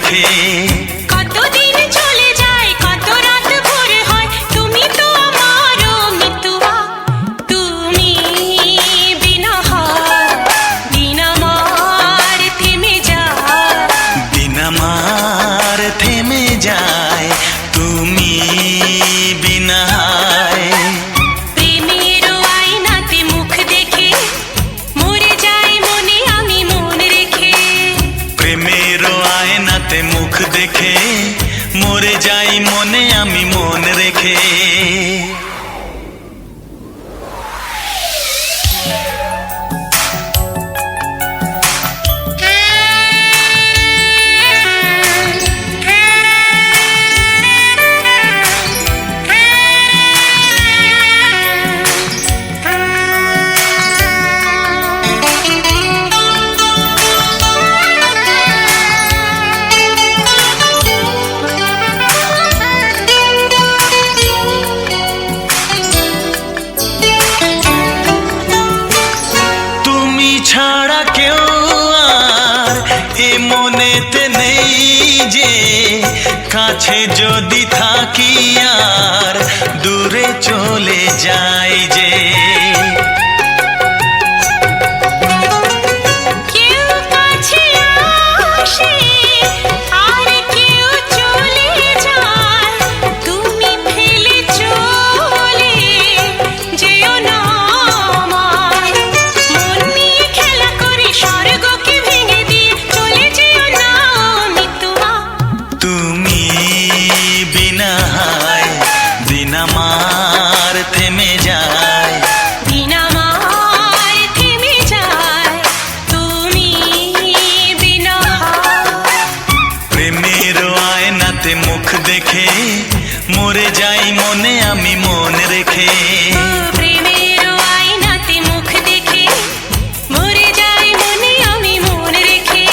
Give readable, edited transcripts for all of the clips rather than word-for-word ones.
রেখে। কতদিন চলে যায়, কত রাত ভোর হয়, তুমি তো আমারও মিতুয়া। তুমি বিনা হয়, দিন আমার থেমে যায়। দিন আমার থেমে যায়, তুমি বিনা হয়। প্রেমের আয়নাতে মুখ দেখে মরে যায় মনে আমি মন রেখে। প্রেমের আয়নাতে মুখ দেখে মরে যাই মনে আমি মন রেখে। ছাড়া কেউ আর এ মনেতে নেই যে, কাছে যদি থাকি আর দূরে চলে যাই যে। কেউ কাছে আসে আর কেউ চলে যায়, তুমি ফেলে চলে যেও না আমায়। মন নিয়ে খেলা করে স্বর্গকে ভেঙে দিয়ে চলে যেও না মিতুয়া। তুমি বিনা হয়, দিন আমার থেমে যায়। দিন আমার থেমে যায়, তুমি বিনা হয়। প্রেমের আয়নাতে মুখ দেখে মরে যাই মনে আমি মন রেখে। প্রেমের আয়নাতে মুখ দেখে মরে যায় মনে আমি মন রেখে।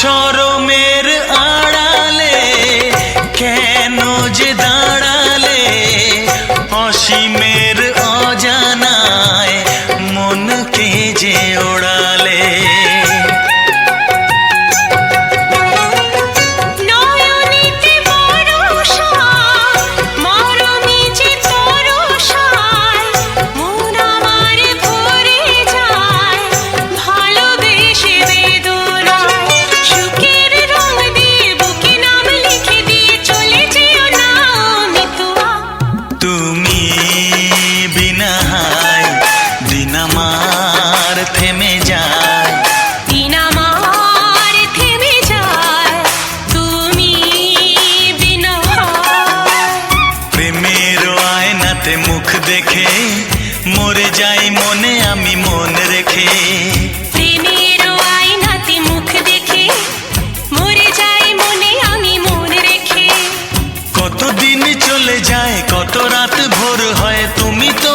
শরমের আড়ালে কেন যে দাঁড়ালে, অসীমের অজানায় মনকে যে ওড়ালে। নয়নেতে বরষা, মরমে যে তরসায়, মন আমার ভরে যায় ভালোবেসে বেদনায়। সুখের রং দিয়ে বুকে নাম লিখে দিয়ে চলে যেও না মিতুয়া। তুমি বিনা হয়, দিন আমার থেমে যায়। দিন আমার থেমে যায়, তুমি বিনা হয়। প্রেমের আয়নাতে মুখ দেখে মরে যাই মনে আমি মন রেখে। প্রেমের আয়নাতে মুখ দেখে মরে যায় মনে আমি মন রেখে। কতদিন চলে যায়, কত রাত ভোর হয়, তুমি তো